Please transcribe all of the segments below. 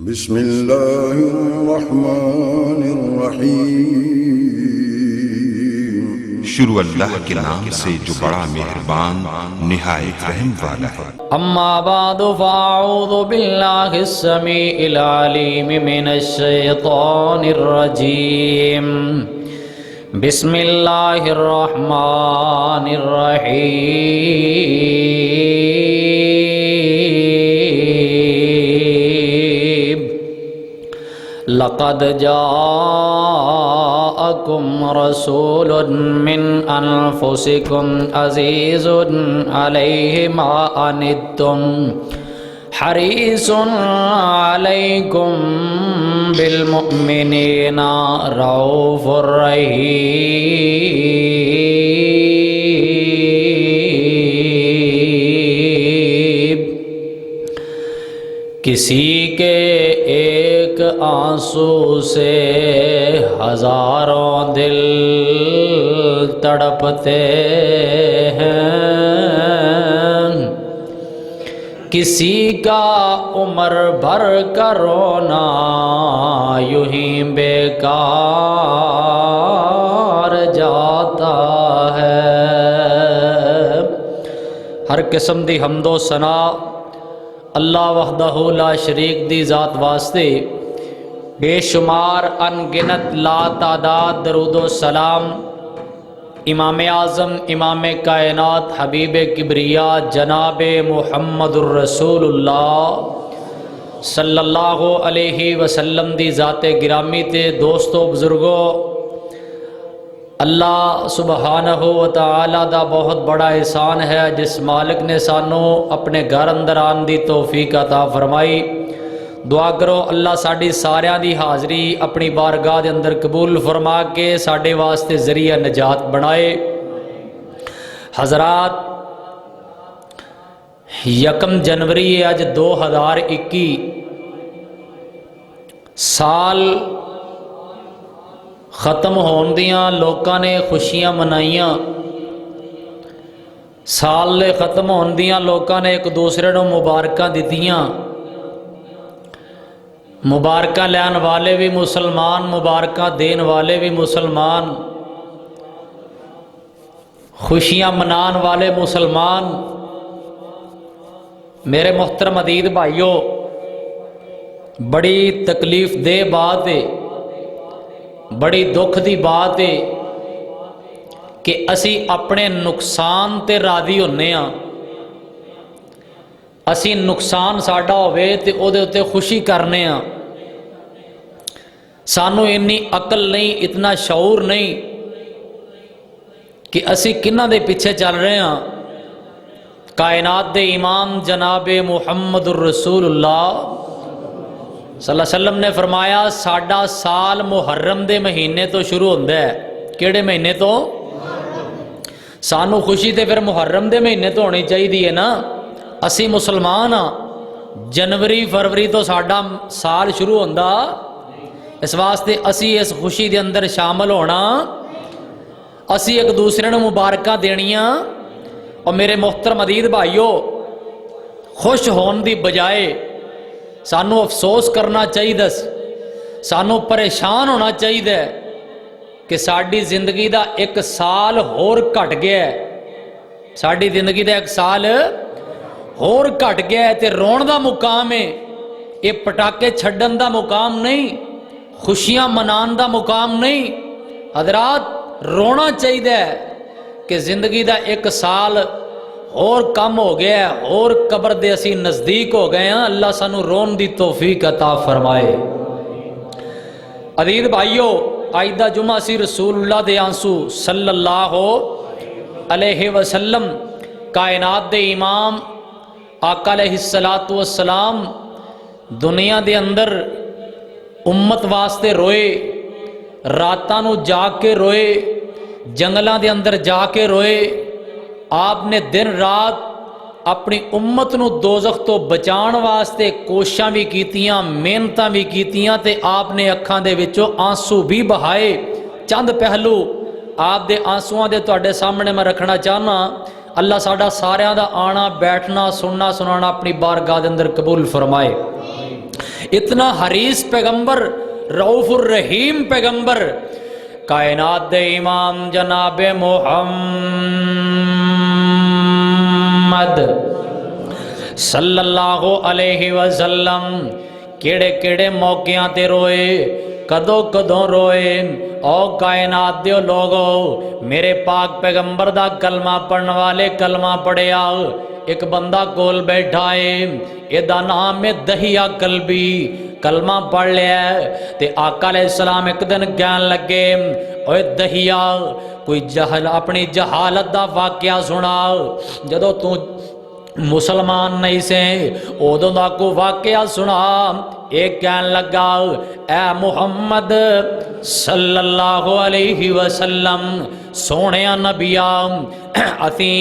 بسم اللہ الرحمن الرحیم۔ شروع اللہ کے نام سے جو بڑا مہربان نہایت رحم والا ہے۔ اما بعد فاعوذ باللہ السمیع العلیم من الشیطان الرجیم۔ بسم اللہ الرحمن الرحیم۔ لقد جاءکم رسول من انفسکم عزیز علیہ ما عنتم حریص علیکم بالمؤمنین رؤوف رحیم۔ کسی کے ایک آنسو سے ہزاروں دل تڑپتے ہیں، کسی کا عمر بھر کا رونا یوں ہی بیکار جاتا ہے۔ ہر قسم دی حمد و ثنا اللہ وحدہ لا شریک دی ذات واسطے، بے شمار ان گنت لا تعداد درود و سلام امام اعظم امام کائنات حبیب کبریا جناب محمد الرسول اللہ صلی اللہ علیہ وسلم دی ذات گرامی تے دوستو بزرگو، اللہ سبحانہ و تعالی دا بہت بڑا احسان ہے جس مالک نے سانو اپنے گھر اندر آن دی توفیق عطا فرمائی۔ دعا کرو اللہ ساڈی ساریاں دی حاضری اپنی بارگاہ دے اندر قبول فرما کے ساڈے واسطے ذریعہ نجات بنائے۔ حضرات، 1 جنوری اج 2021 سال ختم ہون دیاں لوکاں نے خوشیاں منائیاں، سال لے ختم ہون دیاں لوکاں نے ایک دوسرے نو مبارکاں دتیاں۔ مبارکاں لین والے بھی مسلمان، مبارکاں دین والے بھی مسلمان، خوشیاں منان والے مسلمان۔ میرے محترم عزیز بھائیو، بڑی تکلیف دہ بات ہے، بڑی دکھ دی بات ہے کہ اسی اپنے نقصان تے راضی ہونے ہاں۔ اسی نقصان ساڈا ہوئے تے او دے اتے خوشی کرنے ہاں۔ سانو انی عقل نہیں، اتنا شعور نہیں کہ اسی کنہ دے پیچھے چل رہے ہاں۔ کائنات دے امام جناب محمد الرسول اللہ صلی اللہ علیہ وسلم نے فرمایا ساڈا سال محرم دے مہینے تو شروع ہوتا ہے۔ کیڑے مہینے تو؟ سانو خوشی تے پھر محرم دے مہینے تو ہونی چاہیے نا۔ اسی مسلمان ہاں، جنوری فروری تو ساڈا سال شروع ہوندا، اس واسطے اسی اس خوشی دے اندر شامل ہونا، اسی ایک دوسرے نو مبارکاں دینیاں۔ اور میرے محترم عزیز بھائیو، خوش ہون دی بجائے سانو افسوس کرنا چاہیے، سانو پریشان ہونا چاہیے کہ ساڈی زندگی دا ایک سال ہور گھٹ گیا ہے، ساڈی زندگی دا ایک سال ہور گھٹ گیا ہے تے رون دا مقام ہے، یہ پٹاکے چھڈن دا مقام نہیں، خوشیاں منان دا مقام نہیں۔ حضرات، رونا چاہیے کہ زندگی دا ایک سال اور کم ہو گیا ہے، اور قبر دے اسی نزدیک ہو گئے ہیں۔ اللہ سانو رون دی توفیق عطا فرمائے۔ عزیز بھائیو، آئدہ جمعہ سی رسول اللہ دے آنسو صلی اللہ علیہ وسلم، کائنات دے امام آقا علیہ السلام دنیا دے اندر امت واسطے روئے، راتاں نو جاگ کے روئے، جنگلاں دے اندر جا کے روئے۔ آپ نے دن رات اپنی امت نو دوزخ تو بچان واسطے کوششاں بھی کیتیاں، محنتاں بھی کیتیاں، تے آپ نے اکھاں دے وچوں آنسو بھی بہائے۔ چند پہلو آپ دے آنسواں دے تواڈے سامنے میں رکھنا چاہنا۔ اللہ ساڈا ساریاں دا آنا بیٹھنا سننا سنانا اپنی بارگاہ دے اندر قبول فرمائے۔ اتنا حریص پیغمبر، رؤوف الرحیم پیغمبر، کائنات دے امام جناب محمد صلی اللہ علیہ وسلم کیڑے کیڑے موقعوں تے روئے، کدو کدو روئے۔ او کائنات دیو لوگو، میرے پاک پیغمبر دا کلمہ پڑھن والے کلمہ پڑھیا۔ ایک بندہ کول بیٹھا ہے، یہ دا نام ہے دہیا قلبی، کلمہ پڑھ لیا ہے۔ تے آقا علیہ السلام ایک دن کہن لگے، اوے دہیا کوئی اپنی جہالت دا واقعہ سنا، جدو تو مسلمان نہیں سے ادو دا کو واقعہ سنا۔ ایک کہن لگا، اے محمد صلی اللہ علیہ وسلم سونے نبیا، اسی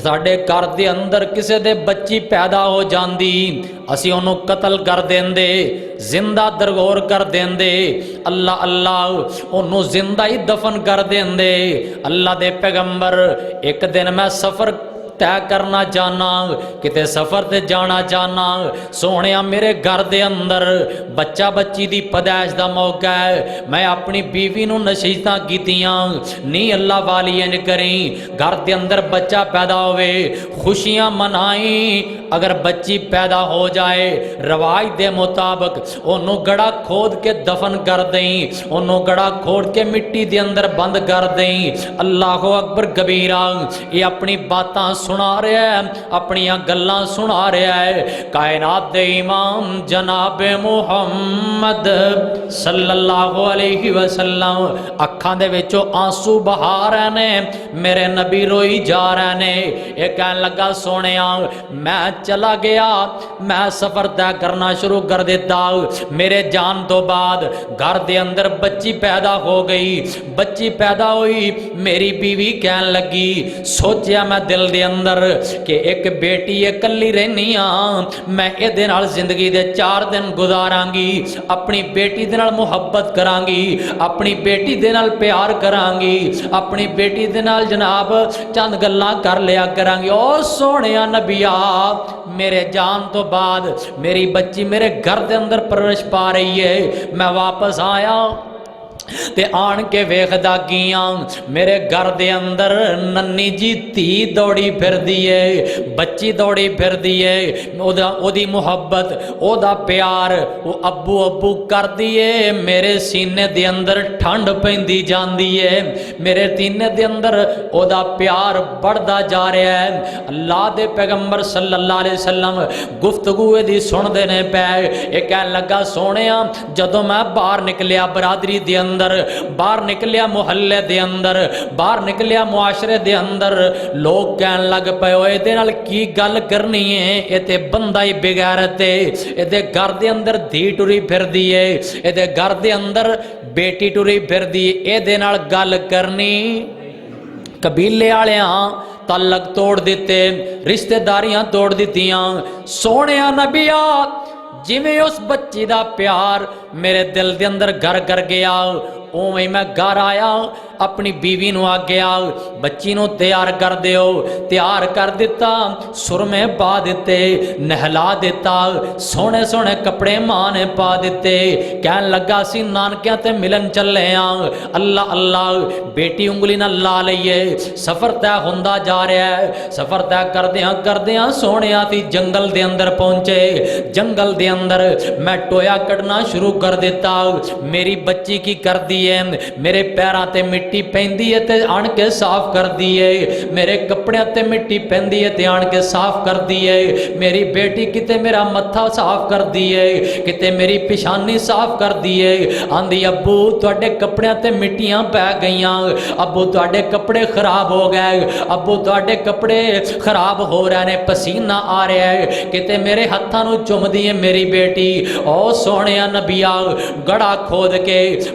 ساڈے گھر دے اندر کسے دے بچی پیدا ہو جاندی، اسی انہوں قتل کر دیندے، زندہ درگور کر دیندے، اللہ اللہ انہوں زندہ ہی دفن کر دیندے۔ اللہ دے پیغمبر ایک دن میں سفر طے کرنا چاہنا، کتے سفر تے جانا چاہنا، سونیا میرے گھر دے اندر بچہ بچی دی پیدائش دا موقع ہے، میں اپنی بیوی نو نصیحتاں کیتیاں نہیں اللہ والی ان کریں، گھر دے اندر بچہ پیدا ہوئے خوشیاں منائیں، اگر بچی پیدا ہو جائے رواج دے مطابق انہوں گڑا کھود کے دفن کر دیں، انہوں گڑا کھود کے مٹی دے اندر بند کر دیں۔ اللہ اکبر کبیرہ، یہ اپنی باتاں سنا رہا ہے، اپنی گلاں سنا رہا ہے۔ کائنات دے امام جناب محمد صلی اللہ علیہ وسلم اکھاں دے وچوں آنسو بہا رہے نے، میرے نبی روئی جا رہے نے۔ یہ کہنے لگا سونیا میں چلا گیا، میں سفر طے کرنا شروع کر دیتا، میرے جان تو بعد گھر دے اندر بچی پیدا ہو گئی، بچی پیدا ہوئی، میری بیوی کہنے لگی، سوچیا میں دل دے اندر کہ ایک بیٹی اکلی رہنی ہاں، میں اے دے نال زندگی دے 4 دن گزاراں گی، اپنی بیٹی دے نال محبت کراں گی، اپنی بیٹی دے نال پیار کراں گی، اپنی بیٹی دے نال جناب چند گلاں کر لیا کراں گی۔ او سونیا نبیا، میرے جان تو بعد میری بچی میرے گھر دے اندر پرورش پا رہی ہے، میں واپس آیا تے آن کے ویکھدا گیاں میرے گھر دے اندر ننی جی تھی دوڑی پھر دیئے، بچی دوڑی پھر دیئے، او دی محبت او دا پیار او ابو ابو کر دیئے، میرے سینے دے اندر ٹھنڈ پیندی جان دیئے، میرے سینے دے اندر او دا پیار بڑھدا جا رہا ہے۔ اللہ دے پیغمبر صلی اللہ علیہ وسلم گفتگو دی سن دینے پہ ایک کہنے لگا سونیا جدوں میں باہر نکلیا برادری دے اندر، باہر نکلیا محلے دے اندر، باہر نکلیا معاشرے دے اندر، لوگ کہن لگ پے ہوئے دے نال کی گل کرنی ہے، اے تے بندہ ہی بغیرت ہے، اے دے گھر دے اندر دھی ٹری پھر دیئے، اے دے گھر دے اندر بیٹی ٹری پھر دیئے، اے دے نال گل کرنی۔ قبیلے آلیاں تعلق توڑ دیتے، رشتہ داریاں توڑ دیتیاں۔ سونیا نبیا جویں اس بچی دا پیار میرے دل دے اندر گھر کر گیا، اوویں میں گھر آیا اپنی بیوی نو آ گیا بچی نو تیار کر دیو، تیار کر دیتا، سرمے پا دیتے، نہلا دیتا، سونے سونے کپڑے ماں نے پا دیتے، کہن لگا سی نانکیاں تے ملن چلے ہاں، اللہ اللہ بیٹی انگلی نہ لا لئیے، سفر طے ہوندا جا رہا ہے، سفر طے کردیاں سونیا تی جنگل دے اندر پہنچے، جنگل دے اندر میں ٹویا کٹنا شروع کر دیتا، میری بچی کی کر دیئے، میرے پیراں تے مٹی پیندی ہے تے آن کے صاف کر دیئے، میرے کپڑے تے مٹی پیندی ہے تے آن کے صاف کر دیئے، میری بیٹی کتے میرا متھا صاف کر دیئے، کتے میری پیشانی صاف کر دیئے، آندی ابو تواڈے کپڑے تے مٹیاں پہ گئیاں، ابو تواڈے کپڑے خراب ہو گئے، ابو تواڈے کپڑے خراب ہو رہے نے، پسینہ آ رہا ہے، کتے میرے ہتھاں نو چم دیئے میری بیٹی۔ او سونیا نبیا گڑا کھود کے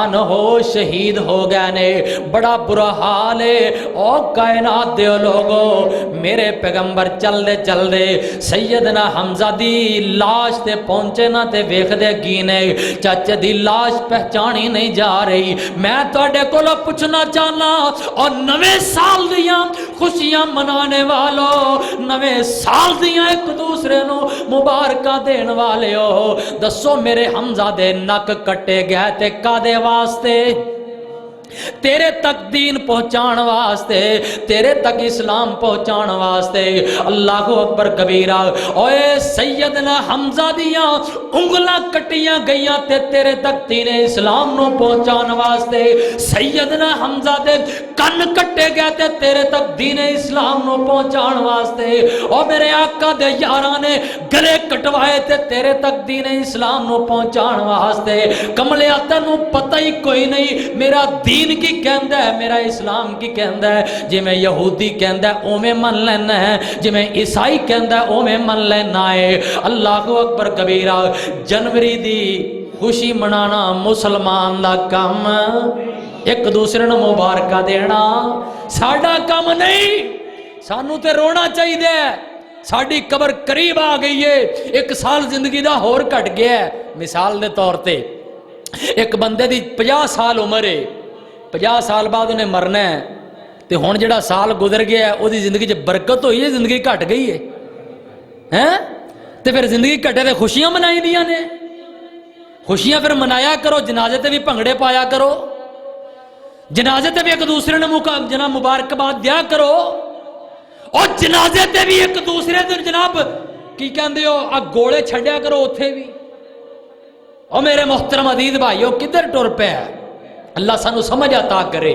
انہو شہید ہو گئے نے۔ بڑا برا حال ہے او کائنات دے لوگو، میرے پیغمبر چل دے سیدنا حمزہ دی لاش تے پہنچے نہ تے ویکھ دے گینے چاچے دی لاش پہچانی نہیں جا رہی۔ میں تواڈے کولوں پوچھنا چاہنا، اور نویں سال دیاں خوشیاں منانے والوں، نویں سال دیاں ایک دوسرے نو مبارکاں دین والے ہو، دسو میرے حمزہ دے نک کٹے گئے تے کادے واسطے؟ تیرے تک دین پہنچان واسطے، تیرے تک اسلام پہنچان واسطے۔ اللہ اکبر کبیرہ۔ اوے سیدنا حمزہ دیاں انگلاں کٹیاں گئیاں تے تیرے تک دین اسلام نو پہنچان واسطے۔ سیدنا حمزہ دے کن کٹے گئے تے تیرے تک دین اسلام نو پہنچان واسطے۔ او میرے آقا دے یاراں نے گلے کٹوائے تے تیرے تک دین اسلام نو پہنچان واسطے۔ کملیا تینوں پتہ ہی کوئی نہیں میرا دین کی کہندہ ہے، میرا اسلام کی کہندہ ہے۔ جی میں یہودی کہندہ ہے او میں من لینا ہے، جی میں عیسائی کہندہ ہے او میں من لینا ہے۔ اللہ اکبر کبیرہ۔ جنوری دی خوشی منانا مسلمان دا کام، ایک دوسرے نو مبارکہ دینا ساڈا کام نہیں۔ سانو تے رونا چاہیے، ساڈی قبر قریب آ گئی ہے، ایک سال زندگی دا ہور کٹ گیا ہے۔ مثال دے طور تے ایک بندے دی 50 سال عمر ہے، 50 سال بعد انہیں مرنا ہے، تے ہون جڑا سال گزر گیا ہے او دی زندگی چ برکت ہوئی ہے، زندگی کٹ گئی ہے ہیں؟ تے پھر زندگی کٹے تے خوشیاں منائی دیاں نے، خوشیاں پھر منایا کرو، جنازے تے بھی بھنگڑے پایا کرو، جنازے تے بھی ایک دوسرے نے جناب مبارکباد دیا کرو، اور جنازے تے بھی ایک دوسرے تے جناب کی کہندے ہو گوڑے چھڈیا کرو اوتھے بھی۔ اور میرے محترم عزیز بھائیو کدھر ٹر پے؟ اللہ سانو سمجھ عطا کرے۔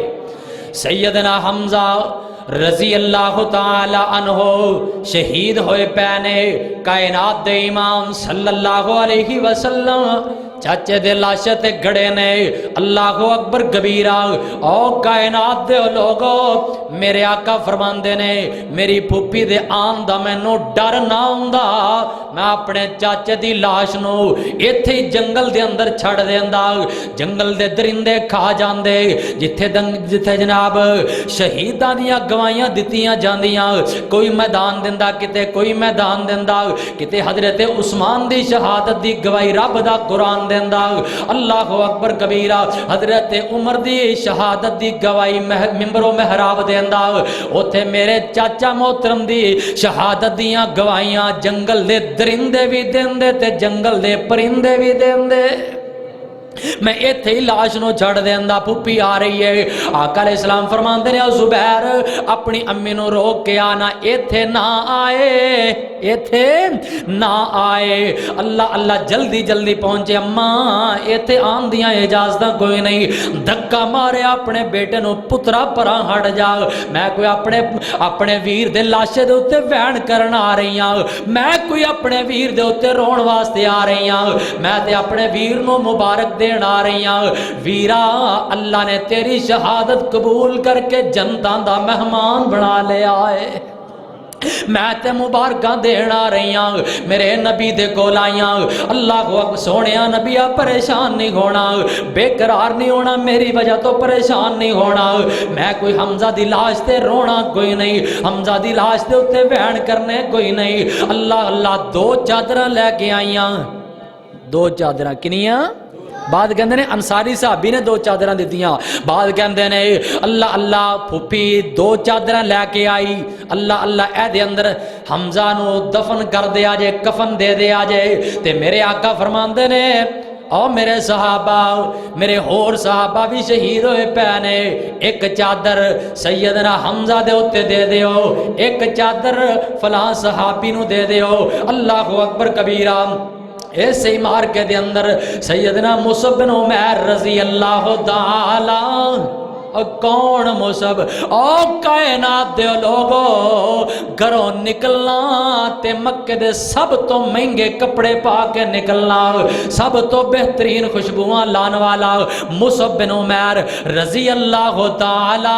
سیدنا حمزہ رضی اللہ تعالی عنہ شہید ہوئے پینے، کائنات دے امام صلی اللہ علیہ وسلم چاچے دے لاشے تے گڑے نے۔ اللہ اکبر کبیرہ۔ او کائنات دے لوگو، میرے آقا فرماندے نے میری پھوپھی دے آن دا مینوں ڈر نہ ہوندا، میں اپنے چاچے دی لاش نو ایتھے جنگل دے اندر چھڑ دیندا، جنگل دے درندے کھا جاندے، جتھے جناب شہیداں دیاں گواہیاں دتیاں جاندیاں، کوئی میدان دیندا کتے کوئی میدان دیندا، کتے حضرت عثمان دی شہادت دی گواہی رب دا قرآن دیندا، اللہ اکبر کبیرہ حضرت عمر دی شہادت دی گواہی ممبر و محراب دیندا، اوتھے میرے چاچا محترم دی شہادت دیاں گواہیاں جنگل دے درندے بھی دیندے تے جنگل دے پرندے بھی دیندے۔ میں ایتھے ہی لاش نو چھڑ دیندا، پھوپھی آ رہی ہے، آقا علیہ السلام فرماندے نے زبیر اپنی امی نو روک کے آنا، ایتھے نہ آئے، ایتھے نہ آئے۔ اللہ اللہ جلدی جلدی پہنچے، اماں ایتھے آن دیاں اجازتاں کوئی نہیں، دھکا مارے اپنے بیٹے نو، پترا پراں ہٹ جا، میں کوئی اپنے ویر دے لاشے دے اوتے وین کرن آ رہی ہاں، میں کوئی اپنے ویر دے اوتے رون واسطے آ رہی ہاں، میں تے اپنے ویر نو مبارک دین آ رہی ہاں۔ ویرا اللہ نے تیری شہادت قبول کر کے جنتاں دا مہمان بنا لیا ہے، میں تے مبارکاں دین آ رہی ہاں، میرے نبی دے کول آئیاں، اللہ کو سونیا نبی پریشان نہیں ہونا، بے قرار نہیں ہونا، میری وجہ تو پریشان نہیں ہونا، میں کوئی حمزہ دی لاش تے رونا کوئی نہیں، حمزہ دی لاش تے اتے وین کرنے کوئی نہیں۔ اللہ اللہ دو چادراں لے کے آئیاں، دو چادراں کنیاں؟ بعد کہندے نے انصاری صحابی نے 2 چادراں دتیاں، بعد کہندے نے اللہ اللہ پھوپھی 2 چادراں لے کے آئی، اللہ اللہ اے دے اندر حمزہ نو دفن کر دیا جے، کفن دے دیا جے، تے میرے آقا فرماندے نے اور میرے صحابہ میرے اور صحابہ بھی شہید ہوئے پینے، ایک چادر سیدنا حمزہ دے ہوتے دے دیو، ایک چادر فلاں صحابی نو دے دیو۔ اللہ اکبر کبیرہ۔ ایسے ہی مارکے دے اندر سیدنا مصعب بن عمیر رضی اللہ تعالی، کون مصعب؟ او کائنات دے لوگو، گھروں نکلنا تے مکے دے سب تو مہنگے کپڑے پا کے نکلنا، سب تو بہترین خوشبوئاں لان والا مصعب بن عمیر رضی اللہ تعالی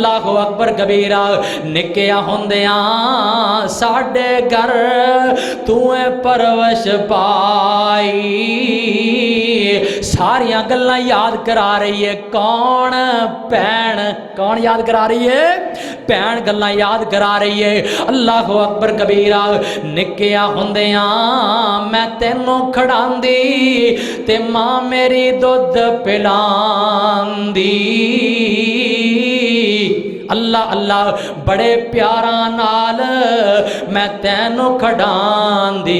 اللہ اکبر کبیرہ نکیا ہوندیاں ساڈے گھر تویں پرورش پائی ساریاں گلاں یاد کرا رہی ہے کون بہن کون یاد کرا رہی ہے بہن گلاں یاد کرا رہی ہے اللہ اکبر کبیرہ نکیا ہوندیاں میں تینوں کھڑاندی تے ماں میری دودھ پلاندی اللہ اللہ بڑے پیاراں نال میں تینوں کھڑاندی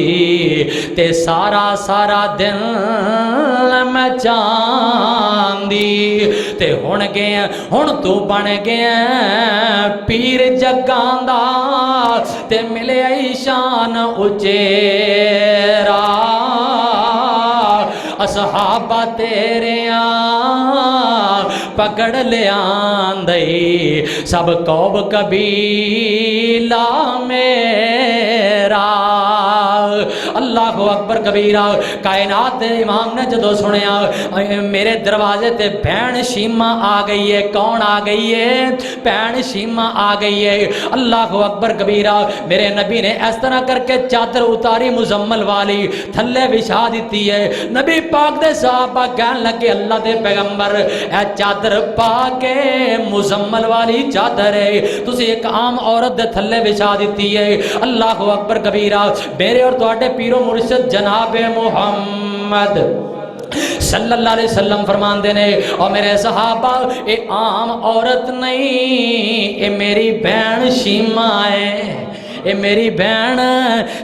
تے سارا سارا دن میں چاندی تے ہن گئے ہن تو بن گئے پیر جگاں دا تے ملے شان اچیرا اصحابہ تیریاں پکڑ لے آندئی سب قوم قبیلہ میرا اللہ اکبر کبیرہ کائنات امام نے جدو سنیا میرے دروازے تے بہن شیمہ آ گئی ہے کون آ گئی ہے بہن شیمہ آ گئی ہے اللہ اکبر کبیرہ میرے نبی نے اس طرح کر کے چادر اتاری مزمل والی تھلے بچھا دیتی ہے نبی پاک دے صحابہ کہن لگے اللہ دے پیغمبر اے چادر پا کے مزمل والی چادر ہے تسی ایک عام عورت دے تھلے بچھا دیتی ہے اللہ اکبر کبیرہ میرے اور تواڈے پیر و مرشد جناب محمد صلی اللہ علیہ وسلم فرماندے نے اور میرے صحابہ اے عام عورت نہیں اے میری بہن شیمہ ہے اے میری بہن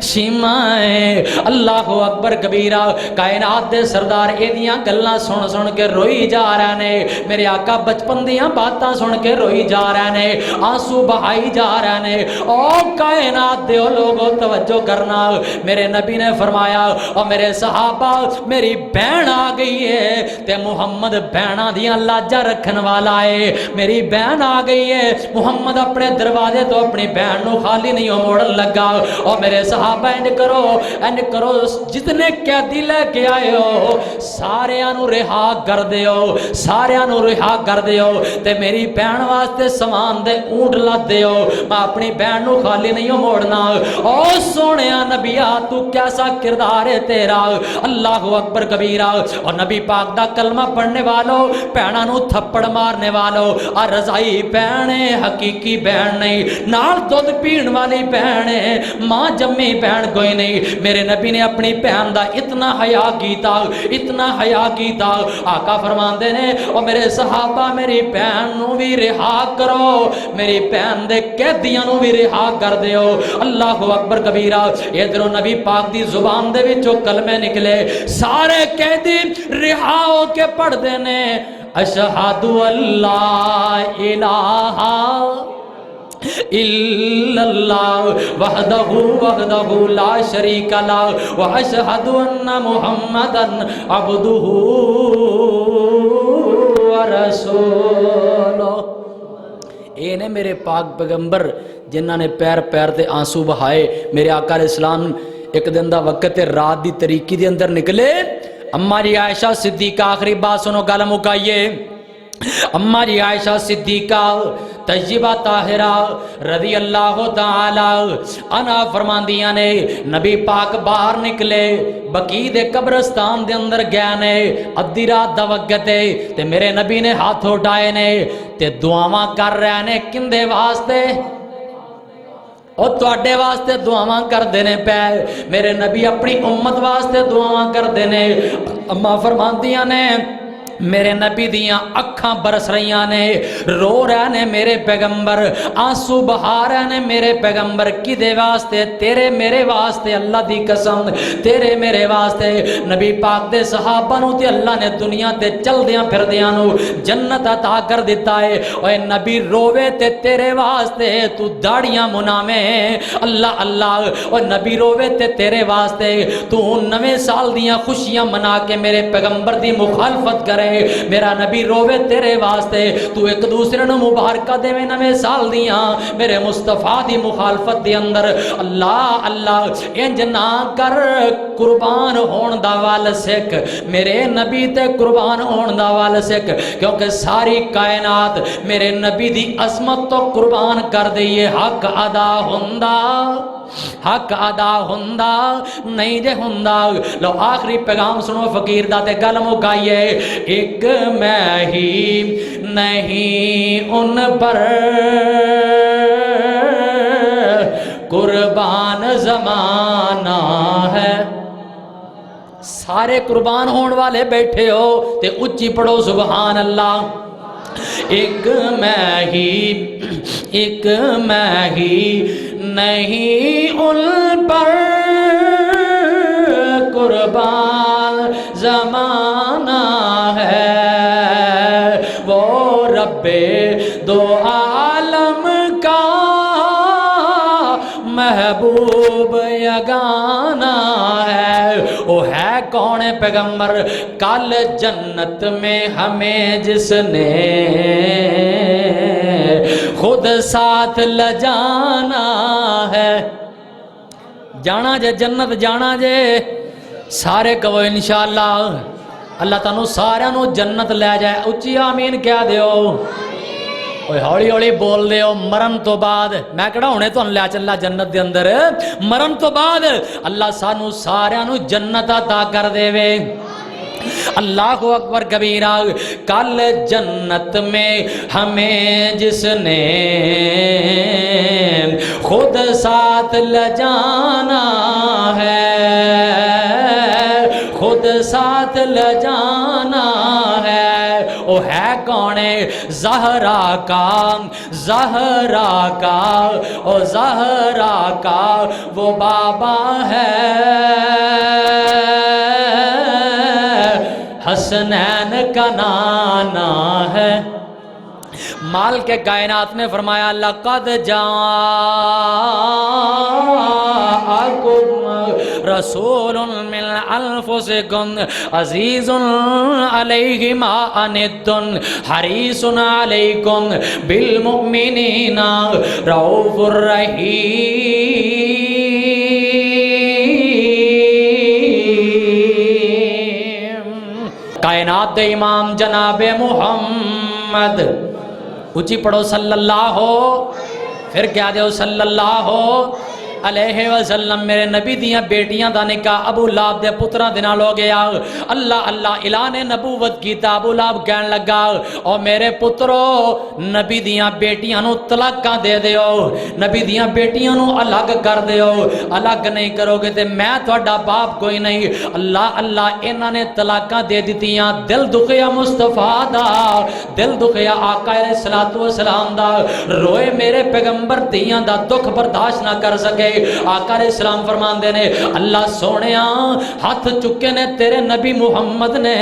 شیمہ ہے اللہ اکبر کبیرہ کائنات دے سردار ایدیاں گلاں سن سن کے روئی جا رہے نے میرے آقا بچپن دیاں باتاں سن کے روئی جا رہے نے آنسو بہائی جا رہے نے او کائنات دے لوگوں توجہ کرنا میرے نبی نے فرمایا اور میرے صحابہ میری بہن آ گئی ہے تے محمد بہناں دیاں لاجاں رکھن والا ہے میری بہن آ گئی ہے محمد اپنے دروازے تو اپنی بہن نو خالی نہیں ہو موڑن لگا اور میرے صحابہ انج کرو جتنے قیدی لے کے آئے ہو سارے انو رہا کر دیو سارے انو رہا کر دیو تے میری بہن واسطے سامان دے اونٹ لا دیو میں اپنی بہن نو خالی نہیں ہو موڑنا او سونیا نبیا تو کیسا کردار ہے تیرا اللہ اکبر کبیرہ اور نبی پاک دا کلمہ پڑھنے والوں بہناں نو تھپڑ مارنے والوں اور رضائی بہن حقیقی بہن نہیں نال دودھ پین والی بہن ہے ماں جمی بہن کوئی نہیں میرے نبی نے اپنی بہن دا اتنا حیا کیتا آقا فرماندے نے اور میرے صحابہ میری بہن نو بھی رہا کرو میری بہن دے قیدیاں نو بھی رہا کر دیو اللہ اکبر کبیرہ ادھروں نبی پاک دی زبان دے وچوں کلمے نکلے سارے قیدی رہا ہو کے پڑھ دینے اشہد اللہ الہ الا اللہ وحدہ لا شریک لہ واشہد ان محمدا عبدہ ورسولہ اے نے میرے پاک پیغمبر جنہاں نے پیر پیر تے آنسو بہائے میرے آقا علیہ السلام ایک دن دا وقت رات دی طریقی دے اندر نکلے اماں جی عائشہ صدیقہ آخری بات سنو گل مکائیے اماں جی عائشہ صدیقہ طیبہ طاہرہ رضی اللہ تعالی عنہا فرماندیاں نے نبی پاک باہر نکلے بقیع دے قبرستان دے اندر گیا نے ادھی رات دا وقت تے میرے نبی نے ہاتھ اٹھائے نے تے دعاواں کر رہے نے کندے واسطے اور تواڈے واسطے دعاواں کر دینے پے میرے نبی اپنی امت واسطے دعاواں کر دینے اماں فرماندیاں نے میرے نبی دیاں اکھاں برس رہیاں نے رو رہے نے میرے پیغمبر آنسو بہا رہے نے میرے پیغمبر کدے واسطے تیرے میرے واسطے اللہ دی قسم تیرے میرے واسطے نبی پاک دے صحابہ نو تے اللہ نے دنیا تے چل دیاں پھر دیاں نو جنت عطا کر دیتا ہے اوے نبی روے تے تیرے واسطے تو داڑیاں مناویں اللہ اللہ اور نبی روے تے تیرے واسطے تو نویں سال دیاں خوشیاں منا کے میرے پیغمبر دی مخالفت کرے ہے میرا نبی روے تیرے واسطے تو ایک دوسرے نو مبارکہ دے نویں سال دیاں میرے مصطفیٰ دی مخالفت دی اندر اللہ اللہ انج نہ کر قربان ہون دا وال سکھ میرے نبی تے قربان ہون دا وال سکھ کیونکہ ساری کائنات میرے نبی دی عظمت تو قربان کر دئیے حق ادا ہوندا حق ادا ہوندا نہیں جے ہوندا لو آخری پیغام سنو فقیر دا تے گل مکائیے ایک میں ہی نہیں ان پر قربان زمانہ ہے سارے قربان ہون والے بیٹھے ہو تے اچھی پڑھو سبحان اللہ ایک میں ہی نہیں ان پر قربان زمانہ ہے وہ رب دو عالم کا محبوب یگانہ ہے وہ ہے کون پیغمبر کل جنت میں ہمیں جس نے خود ساتھ لجانا ہے جانا جے جنت جانا جے سارے کہو انشاءاللہ اللہ تانوں سارے نو جنت لے جائے اچھی آمین کیا دیو ہولی ہولی بول دے ہو مرن تو بعد میں کہڑا ہونے تو لے چلا جنت دے اندر مرن تو بعد اللہ سانو سارے نو جنت عطا کر دے وے اللہ اکبر کبیرہ کل جنت میں ہمیں جس نے خود ساتھ لجانا ہے خود ساتھ لجانا ہے وہ ہے کون زہرا کا او زہرا کا وہ بابا ہے حسنین کا نانا ہے مال کے کائنات نے فرمایا لقد جاءکم رسول من انفسکم عزیز علیہ ما عنتم حریص علیکم بالمؤمنین رؤوف الرحیم کائنات دے امام جناب محمد اچھی پڑھو صلی اللہ ہو پھر کیا دیو صلی اللہ ہو علیہ وسلم میرے نبی دیاں بیٹیاں دا نکاح ابو لہب دے پترہ دنا لو گیا اللہ اللہ اعلان نبوت کیتا ابو لہب کہن لگا او میرے پترو نبی دیاں بیٹیاں نو طلاقاں دے دیو نبی دیاں بیٹیاں نو الگ کر دیو الگ نہیں کرو گے تے میں تھوڑا باپ کوئی نہیں اللہ اللہ انہاں نے طلاقاں دے دیتیاں دل دکھیا مصطفیٰ دا دل دکھیا آقا علیہ السلام دا روئے میرے پیغمبر دیاں دا دکھ برداشت نہ کر سکے آقا علیہ السلام فرمان دینے اللہ سونیا ہاتھ چکے نے تیرے نبی محمد نے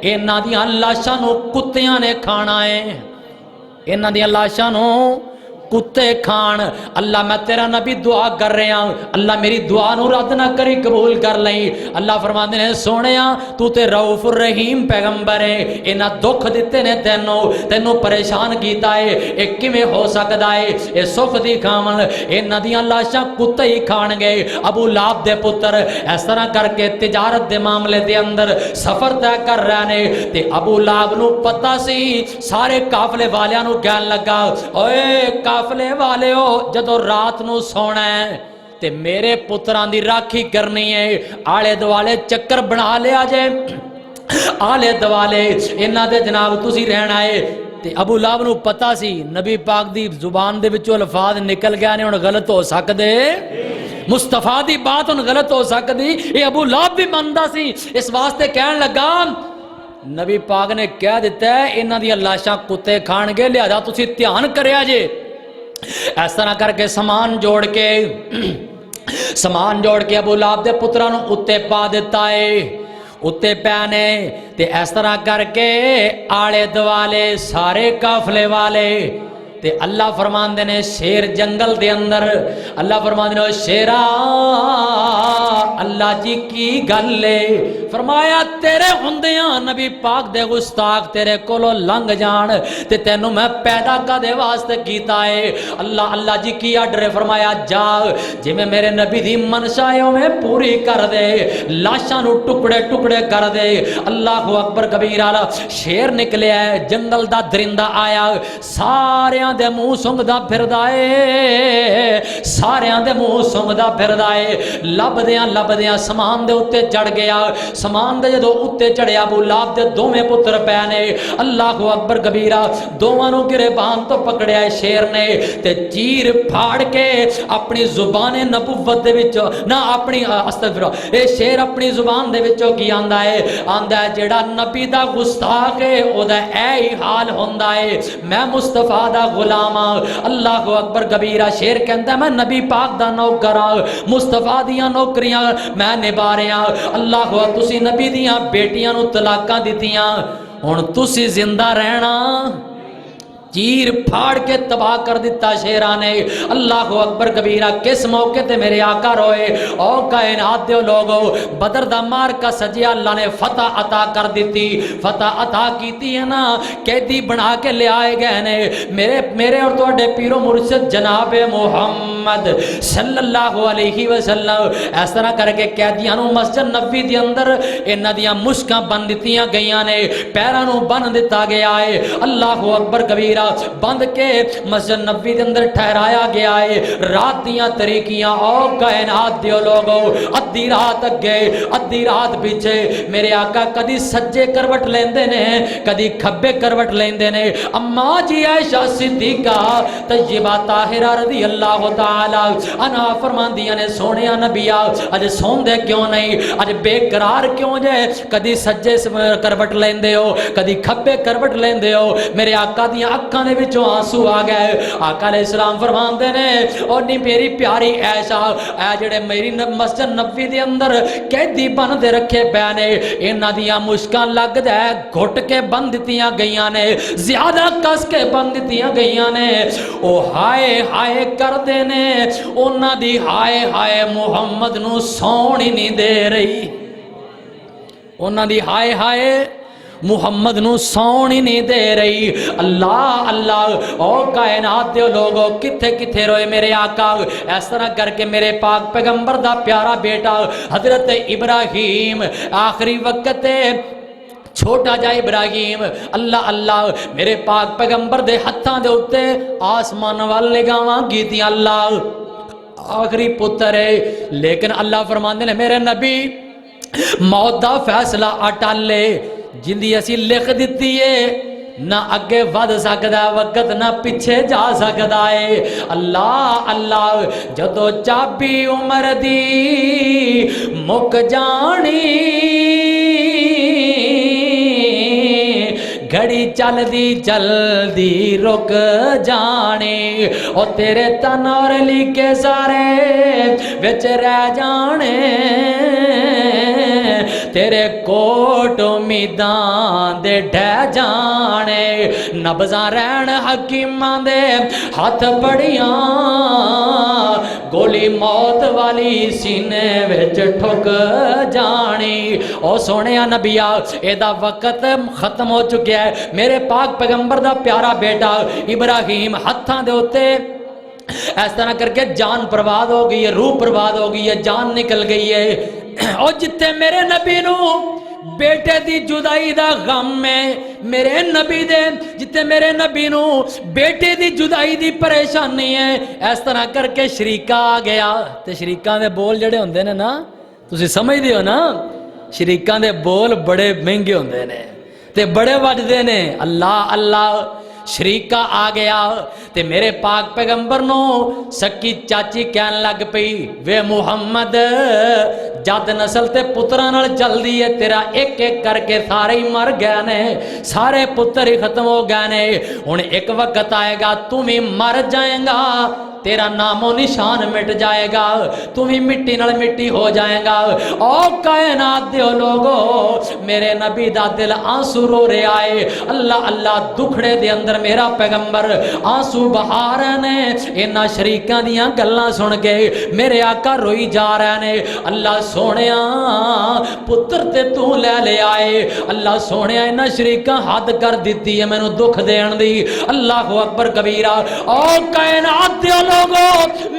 اینا دیاں لاشاں نو کتیاں نے کھانا ہے اینا دیاں لاشاں نو کتے کھان اللہ میں تیرا نبی دعا کر رہے ہیں اللہ میری دعا نو رد نہ کری قبول کر لیں اللہ فرماتے ہیں سونیا تو تے رؤوف الرحیم پیغمبر ہے انہاں دکھ دیتے نے تینوں پریشان کیتا ہے ایک کی میں ہو سکتا ہے اے سکھ دی کھامن انہاں دیاں لاشاں کتے ہی کھان گئے ابو لہب دے پتر اس طرح کر کے تجارت دے معاملے دے اندر سفر طے کر رہے نے تے ابو لہب نو پتہ سی سارے قافلے والیاں نو کہن لگا اوے قافلے والے ہو جدو رات نو سونا ہے تے میرے پتران دی راکھی کرنی ہے آلے دوالے چکر بنا لے آجے آلے دوالے انہاں دے جناب تسی رہنا ہے تے ابو لہب نو پتہ سی نبی پاک دی زبان دے وچوں الفاظ نکل گیا نے ہن غلط ہو سکدے مصطفیٰ دی بات ہن غلط ہو سکدی اے ابو لہب بھی مندا سی اس واسطے کہن لگا نبی پاک نے کہہ دیتا ہے انہاں دی لاشاں کتے کھان گے لہذا تسی دھیان کریا جے اس طرح کر کے سامان جوڑ کے ابو لہب دے پتران اتے پا دیتا ہے اتے پیانے تے اس طرح کر کے آلے دوالے سارے قافلے والے تے اللہ فرمان دینے شیر جنگل دے اندر اللہ فرمان دینے شیرہ اللہ جی کی گل ہے؟ فرمایا تیرے ہوندیاں نبی پاک دے گستاخ تیرے کولو لنگ جان تے تینوں میں پیدا کدے واسطے کیتا ہے؟ اللہ جی کی آرڈر ہے؟ فرمایا جا جی میں میرے نبی دی منشا ہے میں پوری کر دے، لاشاں نو ٹکڑے ٹکڑے کر دے۔ اللہ اکبر کبیرہ، شیر نکلے ہے، جنگل دا درندہ آیا، ساریاں دے منہ سونگدا پھردا ہے، ساریاں دے منہ سونگدا پھردا ہے۔ لبدیاں سامان دے اتے چڑھ گیا، سامان دے جدوں اتے چڑھیا ابو لہب دے دوویں پتر پے نے۔ اللہ اکبر کبیرہ، دوواں نو گریبان تو پکڑیا ہے شیر نے تے چیر پھاڑ کے اپنی زبان نبوت دے وچوں نہ اپنی استغفر اے شیر اپنی زبان دے وچوں کی آندا ہے جڑا نبی دا گستاخ ہے او دا اے ہی حال ہوندا ہے، میں مصطفیٰ دا غلام ہاں۔ اللہ اکبر کبیرہ، شیر کہندا میں نبی پاک دا نوکر ہاں، مصطفیٰ دیاں نوکریاں میں نبھا رہا۔ اللہ تسی نبی دیاں بیٹیاں نو طلاقاں دتیاں، ہن تسی زندہ رہنا؟ چیر پھاڑ کے تباہ کر دیتا شیران نے۔ اللہ اکبر کبیرہ، کس موقع تے میرے آقا روئے؟ او کائنات دے لوگو، بدر دا مار کا سجیا اللہ نے فتح عطا کر دیتی، فتح عطا کیتی ہے نا، قیدی بنا کے لے آئے گئے نے میرے اور تواڈے پیرو مرشد جناب محمد صلی اللہ علیہ وسلم۔ اس طرح کر کے قیدیاں نو مسجد نبوی دے اندر انہاں دیاں مشکاں بن دتیاں گئیاں نے، پیراں نو بن دتا گیا ہے۔ اللہ اکبر کبیرہ، بند کے مسجد نبوی دے اندر ٹھہرایا گیا ہے۔ رات دیاں طریقیاں او کائنات دیو لوگو، ادھی رات اگے ادھی رات پیچھے میرے آقا کدی سجے کروٹ لیندے نے، کدی کھبے کروٹ لیندے نے۔ اماں جی عائشہ صدیقہ طیبہ طاہرہ رضی اللہ تعالی عنہا فرماندیاں نے سونیا نبیا اج سوندے کیوں نہیں، اج بے قرار کیوں جے؟ کدی سجے کروٹ لیندے ہو، کدی کھبے کروٹ لیندے ہو۔ میرے آقا دیاں اکھاں دے وچوں آنسو آ گئے۔ آقا علیہ السلام فرماندے نے او نی میری پیاری عائشہ، اے جڑے میری مسجد نبوی دے اندر قیدی بن دے رکھے پے نے، انہاں دیاں مشکاں لگ دے گھٹ کے بن دتیاں گئیاں نے، زیادہ کس کے بن دتیاں گئیاں نے۔ او ہائے ہائے کردے نے، انہاں دی ہائے ہائے محمد نو سون ہی نہیں دے رہی، انہاں دی ہائے ہائے محمد نو سون ہی نہیں دے رہی۔ اللہ اللہ، او کائنات دے لوگو کتھے کتھے روئے میرے آقا؟ اس طرح کر کے میرے پاک پیغمبر دا پیارا بیٹا حضرت ابراہیم آخری وقت چھوٹا جا ابراہیم، اللہ اللہ، میرے پاک پیغمبر دے ہتھاں دے اُتے آسمان وال نگاہاں کیتیاں، اللہ آخری پتر ہے، لیکن اللہ فرماندے نے میرے نبی موت دا فیصلہ اٹل لے، جندی اسی لکھ دیتی ہے، نہ اگے ود سکدا وقت نہ پیچھے جا سکدا ہے۔ اللہ اللہ، جدو چابی عمر دی مک جانی، گھڑی چل دی جلدی رک جانی، او تیرے تن اور لکھے سارے وچ رہ جانے، تیرے کوٹ امیداں دے ڈہ جانے، نبضاں رہن حکیماں دے ہاتھ بڑیاں، گولی موت والی سینے وچ ٹھک جانی۔ او سونیا نبیا، اے دا وقت ختم ہو چکیا ہے۔ میرے پاک پیغمبر دا پیارا بیٹا ابراہیم ہتھاں دے اوتے اس طرح کر کے جان برباد ہو گئی ہے، روح برباد ہو گئی ہے، جان نکل گئی ہے۔ اور جتے میرے نبی نو بیٹے دی جدائی دا غم میں، میرے نبی دے جتے میرے نبی نو بیٹے دی جدائی دی پریشانی ہے، اس طرح کر کے شریکہ آ گیا۔ تے شریکاں دے بول جڑے ہوندے نے نا، تسی سمجھ دیو نا، شریکاں دے بول بڑے مہنگے ہوندے نے تے بڑے وجدے نے۔ اللہ اللہ، شریکہ آ گیا تے میرے پاک پیغمبر نو سکی چاچی کہن لگ پئی، وے محمد جد نسل تے پتراں نال جلدی ہے، تیرا ایک ایک کر کے سارے ہی مر گئے نے، سارے پتر ہی ختم ہو گئے نے، ہن ایک وقت آئے گا تم ہی مر جائیں گا، تیرا نام و نشان مٹ جائے گا، تو بھی مٹی نال مٹی ہو جائے گا۔ او کائنات دے لوگو میرے نبی دا دل آنسو رو رہے آئے، اللہ اللہ دکھڑے دے اندر میرا پیغمبر آنسو بہا رہے نے، انہاں شریکاں دیاں گلاں سن کے میرے آقا روئی جا رہے نے۔ اللہ سونیا پتر تے تو لے آئے، اللہ سونیا انہاں شریکاں حد کر دیتی ہے مینوں دکھ دین دی۔ اللہ اکبر کبیرہ۔ او کائنات دے لوگو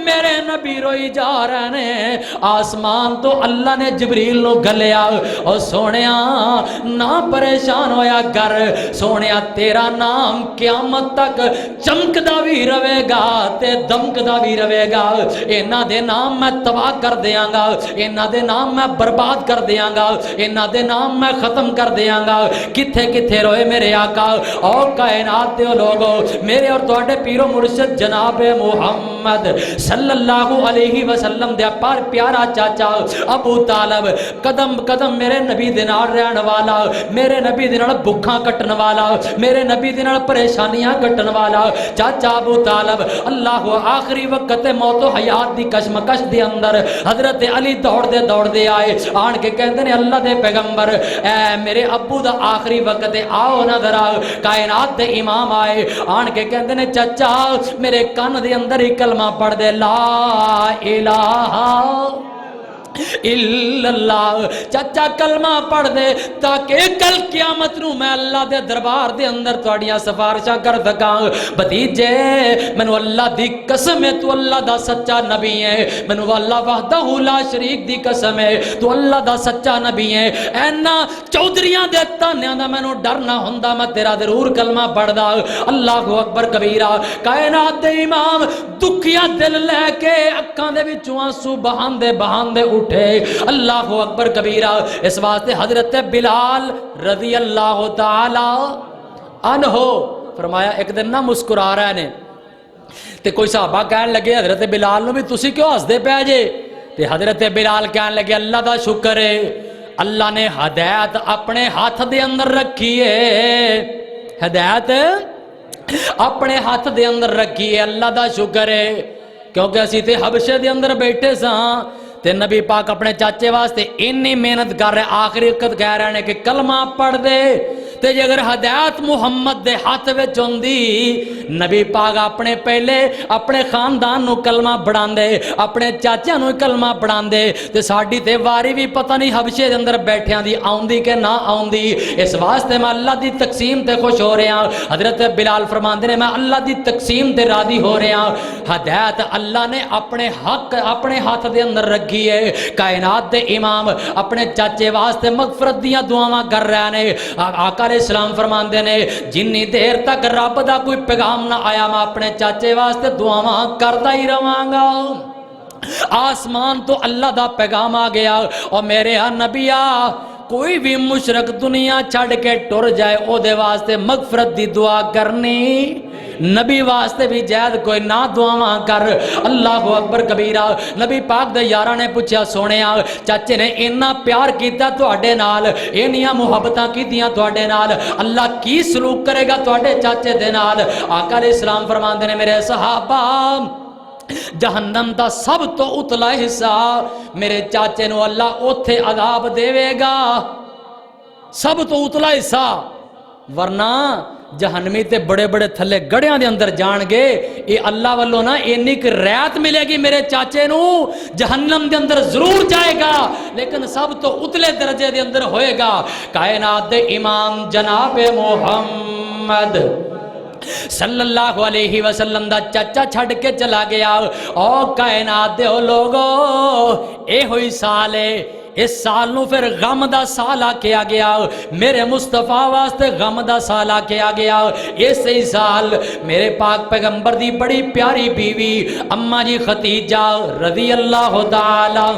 میرے نبی روئی جا رہے نے، آسمان تو اللہ نے جبریل نو گلیا، او سونیا نہ پریشان ہویا کر، سونیا تیرا نام قیامت تک چمکدا بھی رہے گا تے دمکدا بھی رہے گا، انہاں دے نام میں تباہ کر دیاں گا، انہاں دے نام میں برباد کر دیاں گا، انہاں دے نام میں ختم کر دیاں گا۔ کتھے کتھے روئے میرے آقا اور کائنات دے لوگو، میرے اور تواڈے پیر و مرشد جناب محمد صلی اللہ علیہ وسلم دے پار پیارا چاچا ابو طالب قدم قدم میرے نبی دے نال رہن والا، میرے نبی دے نال بھکھاں کٹن والا، میرے نبی دے نال پریشانیاں کٹن والا چاچا ابو طالب، اللہ آخری وقت موت و حیات دی کشمکش دے اندر حضرت علی دوڑ دے آئے، آن کے کہندے نے اللہ دے پیغمبر اے میرے ابو دا آخری وقت آؤ نہ ذرا۔ کائنات دے امام آئے، آن کے کہندے نے چچا میرے کان دے اندر ہی کلمہ پڑھ دے، لا الہ الا اللہ، چچا کلمہ پڑھ دے تاکہ کل قیامت نو میں اللہ دے دربار دے اندر تواڈیاں سفارشاں کر سکاں۔ بھتیجے مینوں اللہ دی قسم ہے تو اللہ دا سچا نبی ہے، مینوں اللہ وحدہ لا شریک دی قسم ہے تو اللہ دا سچا نبی ہے، اینا چودھریاں دے تانیاں دا مینوں ڈر نہ ہوندا میں تیرا ضرور کلمہ پڑھدا۔ اللہ اکبر کبیرہ۔ کائنات دے امام دکھیا دل لے کے اکھاں دے وچوں آنسو بہاندے بہاندے اٹھے، اللہ اکبر کبیرہ۔ اس واسطے حضرت بلال رضی اللہ تعالی عنہ فرمایا ایک دن نہ مسکرا رہے نے تے کوئی صحابہ کہنے لگے حضرت بلال نو بھی تسی کیوں ہسدے پے جے؟ تے حضرت بلال کہنے لگے اللہ دا شکر ہے اللہ نے ہدایت اپنے ہاتھ دے اندر رکھی ہے، ہدایت اپنے ہاتھ دے اندر رکھی ہے، اللہ دا شکر ہے، کیونکہ اسی تے حبشے دے اندر بیٹھے ساں تے نبی پاک اپنے چاچے واسطے انی محنت کر رہے، آخری وقت کہہ رہے ہیں کہ کلمہ پڑھ دے، تے جے اگر ہدایت محمد دے ہاتھ وچ ہوندی نبی پاک اپنے پہلے اپنے خاندان نو کلمہ پڑھاندے، اپنے چاچیاں نو کلمہ پڑھاندے، تے ساڈی تے واری بھی پتہ نہیں حبشے دے اندر بیٹھیاں دی آوندی کہ نہ آوندی۔ اس واسطے میں اللہ دی تقسیم تے خوش ہو رہا ہوں۔ حضرت بلال فرماندے نے میں اللہ دی تقسیم تے راضی ہو رہا ہوں، ہدایت اللہ نے اپنے حق اپنے ہاتھ دے اندر رکھی ہے۔ کائنات دے امام اپنے چاچے واسطے مغفرت دیاں دعاواں کر رہے نے۔ آقا علیہ السلام فرماندے نے جنی دیر تک رب دا کوئی پیغام نہ آیا میں اپنے چاچے واسطے دعاواں کردا ہی رہاں گا۔ آسمان تو اللہ دا پیغام آ گیا اور میرے ہاں نبیا کوئی بھی مشرک دنیا چھڑ کے ٹر جائے او دے واسطے مغفرت دی دعا کرنی، نبی واسطے بھی جائد کوئی نہ دعاواں کر۔ اللہ اکبر کبیرہ۔ نبی پاک دے یاراں نے پوچھا سونیا چاچے نے اتنا پیار کیتا تواڈے نال، اینیاں محبتاں کیتیاں تواڈے نال، اللہ کی سلوک کرے گا تواڈے چاچے دے نال؟ آقا علیہ السلام فرماندے نے میرے صحابہ جہنم دا سب تو اتلا حصہ میرے چاچے نو اللہ اوتھے عذاب دے گا، سب تو اتلا حصہ، ورنہ جہنمی تے بڑے بڑے تھلے گڑیاں دے اندر جان گے، یہ اللہ والوں نا اینی کہ رعایت ملے گی میرے چاچے نو جہنم دے اندر ضرور جائے گا، لیکن سب تو اتلے درجے دے اندر ہوئے گا۔ کائنات دے امام جناب محمد صلی اللہ علیہ وسلم دا چاچا چھڑ کے چلا گیا، او کائنات دے لوگو اے ہوئی سال ہے، اس سال نو پھر غم دا سال آکھیا گیا، میرے مصطفیٰ واسطے غم دا سال آکھیا گیا۔ اسی سال میرے پاک پیغمبر دی بڑی پیاری بیوی اماں جی ختیجہ رضی اللہ تعالی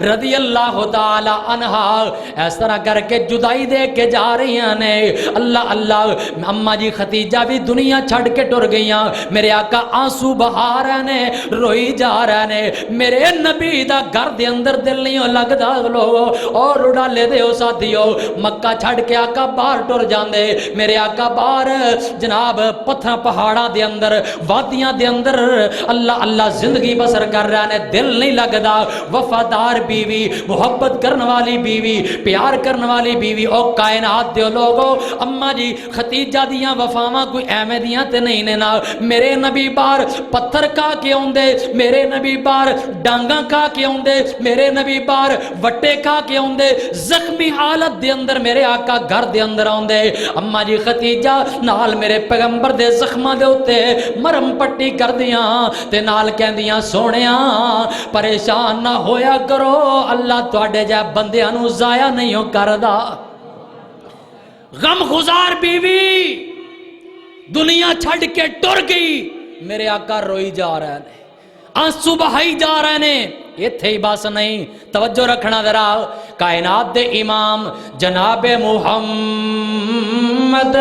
رضی اللہ تعالی عنہا اس طرح کر کے جدائی دے کے جا رہی نے۔ اللہ اللہ اما جی ختیجہ بھی دنیا چھڑ کے ٹر گئیاں، میرے آقا آنسو بہا رہے نے، روئی جا رہے نے۔ میرے نبی دا گھر دے اندر دل نہیں لگدا لوگو، اور اڑا لے دے ساتھیو، مکہ چھڑ کے آقا باہر ٹر جاندے، میرے آقا باہر جناب پتھر پہاڑاں دے اندر وادیاں دے اندر اللہ اللہ زندگی بسر کر رہے نے، دل نہیں لگدا۔ وفادار بیوی، محبت کرنے والی بیوی، پیار کرنے والی بیوی، او کائنات دے لوگو اما جی ختیجہ دیاں وفاواں کوئی ایویں دیاں تے نہیں نے نا۔ میرے نبی بار پتھر کا کے اوندے، میرے نبی بار ڈانگاں کا کے اوندے، میرے نبی بار وٹے کا کے اوندے، زخمی حالت دے اندر میرے آقا گھر دے اندر اوندے۔ اما جی ختیجہ نال میرے پیغمبر دے زخماں دے اوتے مرم پٹی کر دیاں تے نال کہندیاں سونیاں پریشان نہ ہویا کرو، اللہ تواڈے جے بندیاں نو ضائع نہیں ہو کردا۔ غم گزار بیوی دنیا چھڑ کے ٹر گئی، میرے آقا روئی جا رہے ہیں، آنسو بہائی جا رہے ہیں۔ ایتھے ہی بس نہیں، توجہ رکھنا ذرا، کائنات دے امام جناب محمد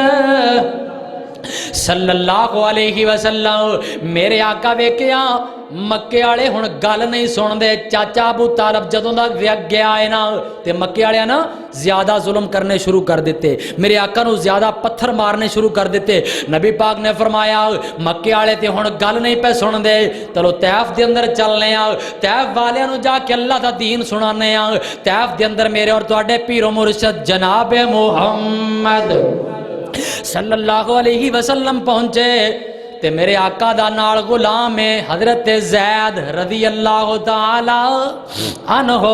صلی اللہ علیہ وسلم میرے آقا ویکھیا مکے والے ہن گل نہیں سن دے۔ چاچا ابو طالب جدوں دا گیا ہے نا تے مکے والے نا زیادہ ظلم کرنے شروع کر دیتے، میرے آقا نو زیادہ پتھر مارنے شروع کر دیتے۔ نبی پاک نے فرمایا مکے والے تے ہن گل نہیں پہ سن دے، چلو طائف دے اندر چلنے آ، طائف والے نو جا کے اللہ دا دین سنانے آ۔ طائف دے اندر میرے اور تواڈے پیر و مرشد جناب محمد صلی اللہ علیہ وسلم پہنچے تے میرے آقا دا نال غلام ہے حضرت زید رضی اللہ تعالی عنہ۔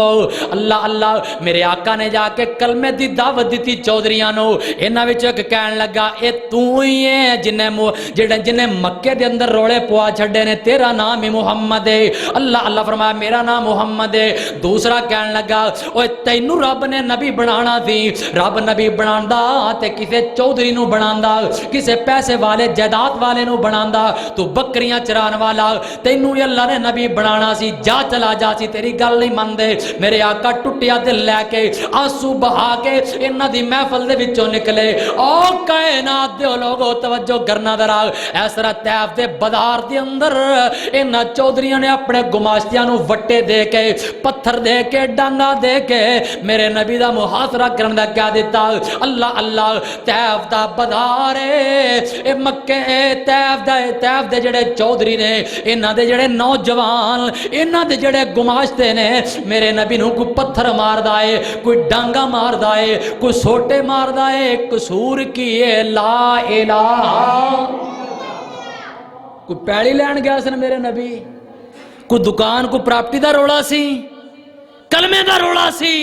اللہ اللہ میرے آقا نے جا کے کلمے دی دعوت دیتی چودھریاں نو، انہاں وچ ایک کہن لگا اے تو ہی ہے جنہیں مکے دے اندر روڑے پوا چھڑے نے، تیرا نام ہی محمد ہے۔ اللہ اللہ فرمایا میرا نام محمد ہے۔ دوسرا کہن لگا اوے تینوں رب نے نبی بنانا تھی، رب نبی بناندا تے کسے چودھری نو بناندا، کسے پیسے والے جائیداد والے نو بناندا، تو بکریاں چران والا، تینوں ہی اللہ نے نبی بنانا سی، جا چلا جا سی، تیری گل نہیں مندے۔ میرے آقا ٹٹیا دل لے کے آنسو بہا کے انہاں دی محفل دے وچوں نکلے۔ او کائنات دے لوگو توجہ کرنا ذرا، اس طرح طائف دے بازار دے اندر انہاں چودھریاں نے اپنے گماشتیاں نو وٹے دے کے پتھر دے کے ڈانگا دے کے میرے نبی دا محاصرہ کرن دا کیا دیتا۔ اللہ اللہ طائف دا بازار اے مکے طائف دے جڑے چودھری نے، انہاں دے جڑے نوجوان، انہاں دے جڑے گماشتے نے، میرے نبی نو کوئی پتھر ماردا ہے، کوئی ڈانگا ماردا ہے، کوئی سوٹے ماردا ہے، قصور کی ہے لا الہ۔ کوئی پیڑی لین گیا سن میرے نبی، کوئی دکان کوئی پراپرٹی دا روڑا سی، کلمے دا روڑا سی،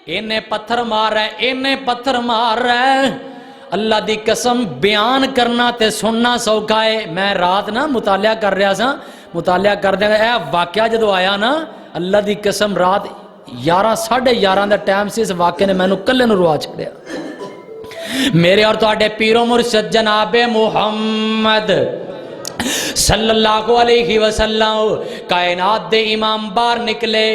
انہیں پتھر مار رہا ہے، انہیں پتھر مار رہا ہے۔ اللہ دی قسم بیان کرنا تے سننا سوکھا ہے۔ میں رات نا مطالعہ کر رہا سا، مطالعہ کر دیا اے واقعہ جدو آیا نا، اللہ دی قسم رات 11 ساڑھے 11 دا ٹائم سے اس واقعے نے مینوں کلے نو روا چھڑیا۔ میرے اور تواڈے پیر و مرشد جناب محمد صلی اللہ علیہ وسلم کائنات دے امام باہر نکلے،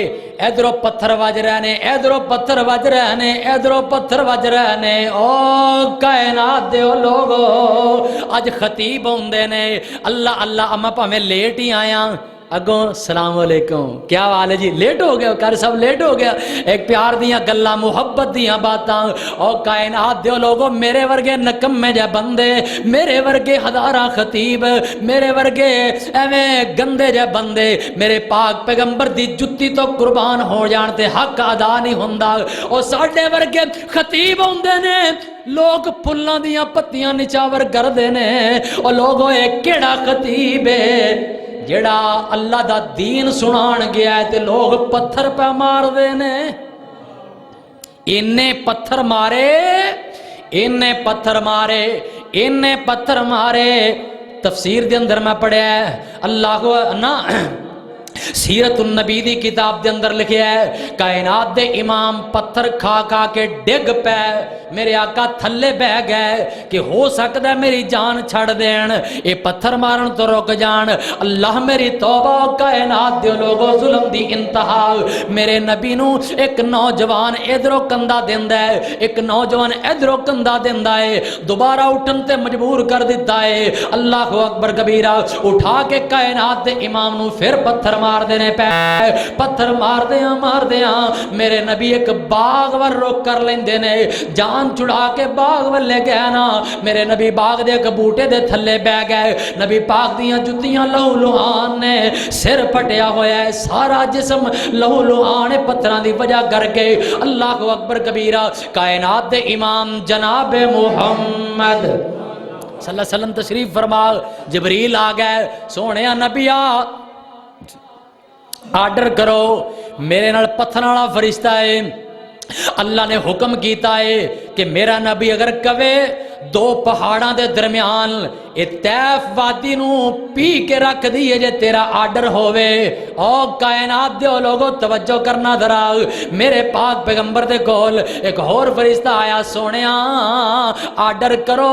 ادھروں پتھر وج رہے نے، ادھروں پتھر وج رہے نے، ادھروں پتھر وج رہے نے۔ او کائنات دے لوگو اج خطیب ہوندے نے، اللہ اللہ اما پاویں لیٹ ہی آیا اگوں السلام علیکم کیا حال ہے جی، لیٹ ہو گیا کر سب لیٹ ہو گیا، ایک پیار دیاں گلاں محبت دیاں باتاں۔ او کائنات دے لوگو میرے ورگے نکمے جے بندے، میرے ورگے ہزاراں خطیب، میرے ورگے ایویں گندے جے بندے میرے پاک پیغمبر دی جتی تو قربان ہو جان تے حق ادا نہیں ہوندا۔ او ساڈے ورگے خطیب ہوندے نے، لوگ پھلاں دیاں پتیاں نچاور کردے نے۔ او لوگو اے کیڑا خطیب ہے جڑا اللہ دا دین سنان گیا ہے تے لوگ پتھر پہ مار دینے۔ انہیں پتھر مارے، انہیں پتھر مارے، انہیں پتھر مارے۔ تفسیر دے اندر میں پڑھیا ہے اللہ نا سیرت النبی دی کتاب دے اندر لکھیا ہے کائنات دے امام پتھر کھا کھا کے ڈگ پے میرے آقا تھلے بہ گئے کہ ہو سکتا ہے میری جان چھڑ دین اے پتھر مارن تو رک جان اللہ میری توبہ کائنات دے لوگوں ظلم دی انتہا میرے نبی نو ایک نوجوان ادھروں کندھا دیندا ہے ایک نوجوان ادھروں کندھا دیندا ہے دوبارہ اٹھن تے مجبور کر دیتا ہے اللہ اکبر کبیرہ اٹھا کے کائنات دے امام نو پھر پتھر مار دینے پہ پتھر مار دیاں میرے نبی ایک باغ ور روک کر لیندے نے جان چھڑا کے باغ ور لے گیا نا میرے نبی باغ دے ایک بوٹے دے تھلے بہ گئے نبی پاک دیاں جتیاں لہو لہان نے سر پھٹیا ہویا ہے سارا جسم لہو لہان پتھراں دی وجہ کر کے اللہ اکبر کبیرہ کائنات دے امام جناب محمد صلی اللہ علیہ وسلم تشریف فرما جبریل آ گئے سونے نبی آرڈر کرو میرے نال پتھر والا فرشتہ ہے اللہ نے حکم کیتا ہے کہ میرا نبی اگر کہے دو پہاڑاں دے درمیان اے طیف وادی نو پی کے رکھ دیئے جے تیرا آرڈر ہوئے او کائنات دے لوگوں توجہ کرنا ذرا میرے پاک پیغمبر دے کول ایک اور فرشتہ آیا سونیا آرڈر کرو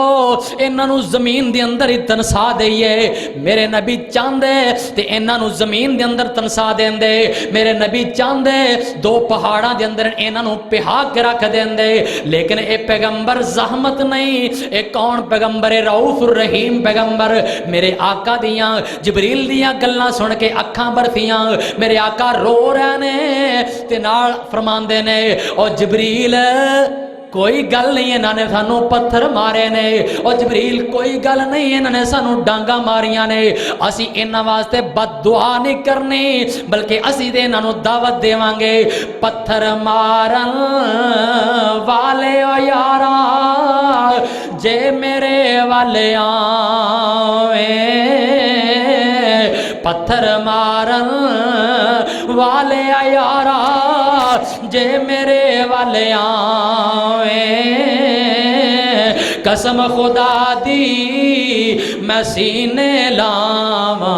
انہاں نو زمین دے اندر ہی تنسا دئیے میرے نبی چاندے تے انہاں نو زمین دے اندر تنسا دین دے میرے نبی چاندے دو پہاڑاں دے اندر انہاں نو پہا کے رکھ دین دے لیکن اے پیغمبر زحمت نہیں اے کون پیغمبر رؤوف الرحیم پیغمبر میرے آقا دیاں جبریل دیاں گلاں سن کے اکھاں برتیاں میرے آقا رو رہے نے تے نال فرماندے نے او جبریل کوئی گل نہیں انہاں نے سانو پتھر مارے نے اور جبریل کوئی گل نہیں انہاں نے سانو ڈانگا ماریاں نے اسی انہاں واسطے بد دعا نہیں کرنی بلکہ اسی دے انہاں نو دعوت دیواں گے پتھر مارن والے او یارا جے میرے والے آویں پتھر مارن والے یارا جے میرے والے آویں قسم خدا دی میں سینے لاواں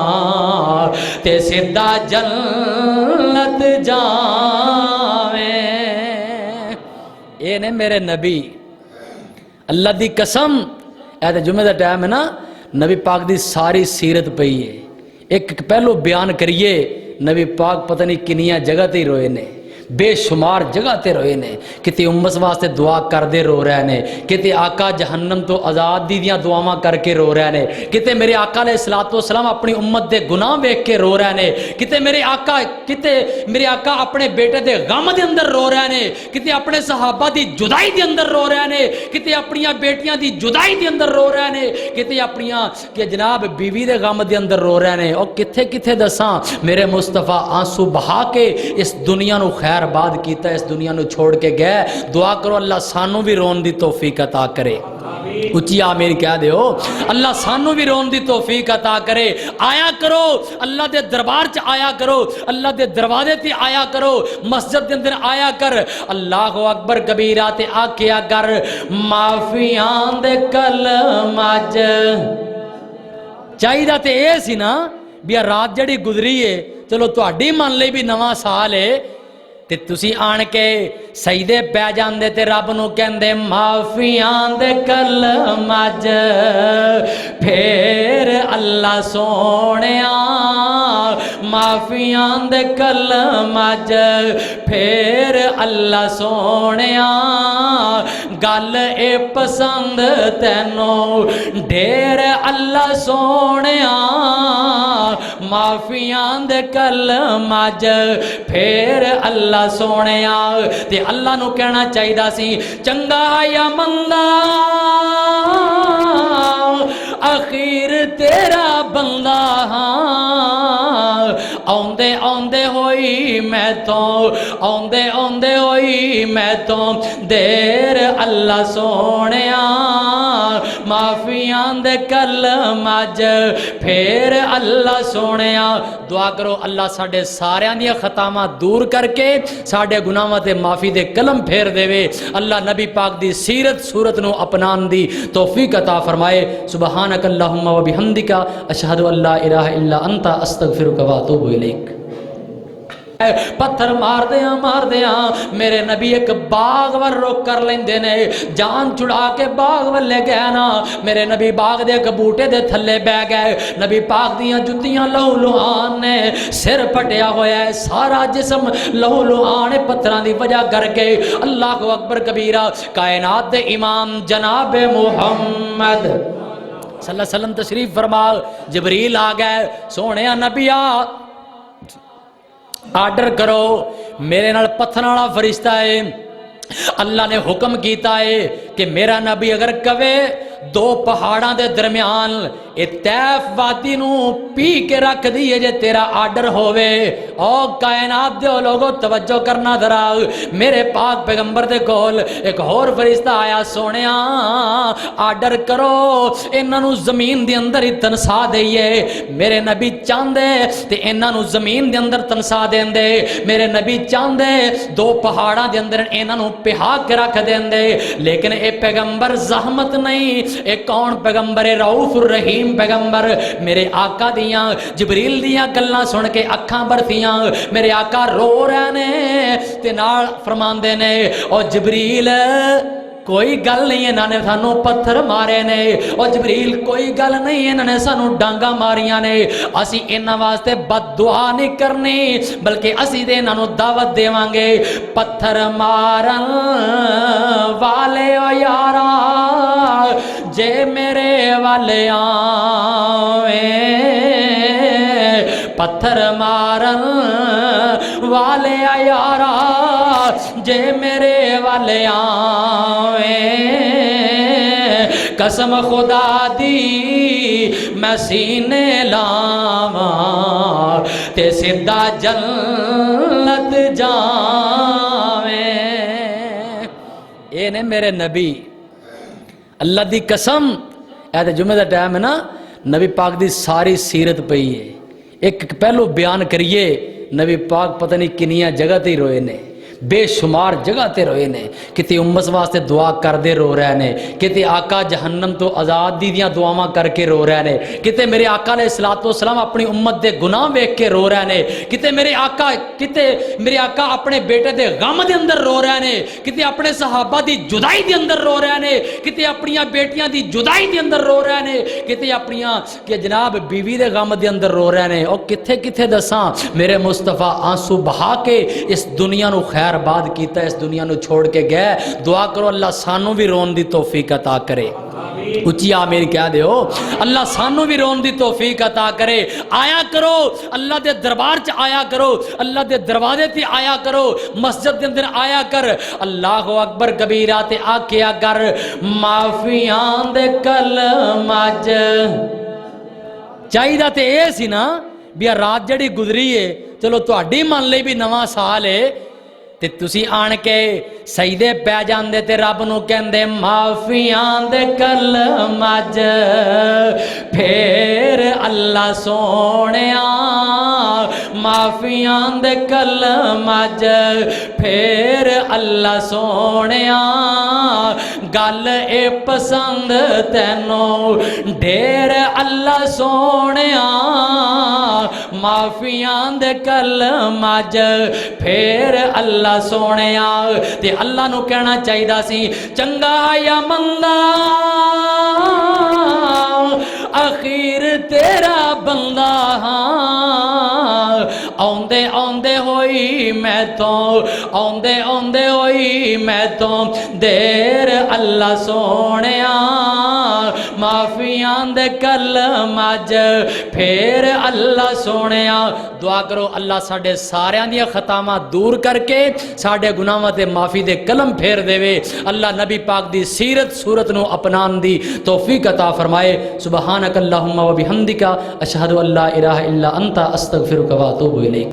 تے سدھا جنت جاویں اے نے میرے نبی اللہ دی قسم اے تے جمعے دا ٹائم ہے نا نبی پاک دی ساری سیرت پئی ہے ایک پہلو بیان کریے نبی پاک پتہ نہیں کنیاں جگہ تے روئے نے بے شمار جگہ تے روئے نے کتے امت واسطے دعا کر دے رو رہے نے کتے آقا جہنم تو آزاد دی دیاں دعاواں کر کے رو رہے نے کتے میرے آقا علیہ السلام اپنی امت دے گناہ ویکھ کے رو رہے نے کتے میرے آقا اپنے بیٹے دے غم دے اندر رو رہے نے کتے اپنے صحابہ دی جدائی دے اندر رو رہے نے کتے اپنیاں بیٹیاں دی جدائی دے اندر رو رہے نے کتے اپنیاں کہ جناب بیوی دے غم دے اندر رو رہے نے اور کتے دساں میرے مصطفیٰ آنسو بہا کے اس دنیا نو خیر بعد کیتا اس دنیا نو چھوڑ کے گئے دعا کرو اللہ سانو بھی رون دی توفیق عطا کرے اچھی آمین کہہ دے ہو اللہ سانو بھی رون دی توفیق عطا کرے آیا کرو اللہ دے دربار چ آیا کرو اللہ دے دروازے تے آیا کرو مسجد دے اندر آیا کر اللہ اکبر کبیرہ تے آکھیا کر معافیاں دے کلمہ چاہیے تے اے سی نا بھی رات جڑی گزری ہے چلو تہاڈی من لئی بھی نواں سال ہے تے تسی آن کے سجدے پہ جاندے تے رب نو کہندے معافیاں دے کلمہ پھر اللہ سونیا معافیاں دے کلمہ پھر اللہ سونیا گل اے پسند تینوں ڈھیر اللہ سونیا معافیاں دے کلمہ پھر اللہ سونے تے اللہ نو کہنا چاہیے سی چنگا یا مندا اخیر تیرا بندہ آندے آندے ہوئی میں تو آندے ہوئی میں تو دیر اللہ سونیا معافیاں دے کلمہ پھر اللہ سونیا دعا کرو اللہ ساڈے ساریاں دی خطاواں دور کر کے ساڈے گناہاں تے معافی دے کلم پھیر دے اللہ نبی پاک دی سیرت صورت نو اپنان دی توفیق عطا فرمائے سبحانک اللہم و بحمدک اشہد ان لا الہ الا انت استغفرک و اتوب الیک پتھر مار دیاں میرے نبی ایک باغ ور روک کر لیندے نے، جان چھڑا کے باغ ور لے گئے نا، میرے نبی باغ دے ایک بوٹے دے تھلے بہ گئے، نبی پاک دیاں جتیاں لہو لہان نے، سر پھٹیا ہویا ہے، سارا جسم لہو لہان ہے پتھراں دی وجہ کر کے۔ اللہ اکبر کبیرہ، کائنات دے امام جناب محمد صلی اللہ علیہ وسلم تشریف فرما، جبریل آ گئے، سونے نبی آرڈر کرو، میرے نال پتھر والا فرشتہ ہے، اللہ نے حکم کیتا ہے کہ میرا نبی اگر کہے دو پہاڑاں دے درمیان اے طیف وادی نو پی کے رکھ دیئے جے تیرا آرڈر ہوئے۔ او کائنات دے لوگوں توجہ کرنا ذرا، میرے پاک پیغمبر دے کول ایک اور فرشتہ آیا، سونیا آرڈر کرو انہاں نو زمین دے اندر ہی تنسا دئیے، میرے نبی چاندے تے انہاں نو زمین دے اندر تنسا دین دے، میرے نبی چاندے دو پہاڑاں دے اندر انہاں نو پہا کے رکھ دین دے، لیکن اے پیغمبر زحمت نہیں، اے کون پیغمبر رؤوف الرحیم پیغمبر، میرے آقا دیاں جبریل دیاں گلاں سن کے اکھاں برتیاں، میرے آقا رو رہے نے تے نال فرماندے نے، او جبریل کوئی گل نہیں انہاں نے سانو پتھر مارے نے، او جبریل کوئی گل نہیں انہاں نے سانو ڈانگا ماریاں نے، اسی انہاں واسطے بد دعا نہیں کرنی بلکہ اسی دے انہاں نو دعوت دیواں گے، پتھر مارن والے او یارا جے میرے والے آویں، پتھر مارن والے یارا جے میرے والے آویں، قسم خدا دی میں سینے لاواں تے سدھا جنت جاویں۔ اے نے میرے نبی، اللہ دی قسم، اے تے جمعہ دا ٹائم ہے نا، نبی پاک دی ساری سیرت پئی ہے، ایک پہلو بیان کریے، نبی پاک پتہ نہیں کنیاں جگہ تے روئے نے، بے شمار جگہ تے روئے نے، کتے امت واسطے دعا کر دے رو رہے نے، کتے آقا جہنم تو آزاد دی دیاں دعاواں کر کے رو رہے نے، کتے میرے آقا علیہ السلام اپنی امت دے گناہ ویکھ کے رو رہے نے، کتے میرے آقا اپنے بیٹے دے غم دے اندر رو رہے نے، کتے اپنے صحابہ دی جدائی دے اندر رو رہے نے، کتے اپنیاں بیٹیاں دی جدائی دے اندر رو رہے نے، کتے اپنیاں کہ جناب بیوی دے غم دے اندر رو رہے نے، اور کتھے کتھے دساں میرے مصطفیٰ آنسو بہا کے اس دنیا نو خیر باد کیتا، اس دنیا نو چھوڑ کے گئے۔ دعا کرو اللہ سانو بھی رون دی توفیق عطا کرے، اچھی آمین کہہ دے ہو، اللہ سانو بھی رون دی توفیق عطا کرے۔ آیا کرو اللہ دے دربار چ، آیا کرو اللہ دے دروازے تے، آیا کرو مسجد دے اندر، آیا کر اللہ اکبر کبیرہ تے آکھیا کر معافیاں دے کلمہ چاہیدہ تے اے سی نا بھی رات جڑی گزری ہے، چلو تہاڈی من لئی بھی نواں سال ہے تے تسی آن کے سجدے پہ جاندے تے رب نو کہندے معافیاں دے کلمہ پھر اللہ سونیا، معافیاں دے کلمہ پھر اللہ سونیا، گل اے پسند تینوں ڈھیر اللہ سونیا، معافیاں دے کلمہ پھر اللہ سونیا، تے اللہ نو کہنا چاہیدا سی چنگا یا مندا اخیر تیرا بندہ ہاں، آندے آندے ہوئی میں تو، آندے آندے ہوئی میں تو دیر اللہ سونیا، معافیاں دے کلمہ پھر اللہ سونیا۔ دعا کرو اللہ ساڈے ساریاں دیاں خطاواں دور کر کے ساڈے گناہاں تے معافی دے کلم پھیر دے، اللہ نبی پاک دی سیرت صورت نو اپنان دی توفیق عطا فرمائے۔ سبحانک اللہم و بحمدک اشہد ان لا الہ الا انت استغفرک و اتوب الیک۔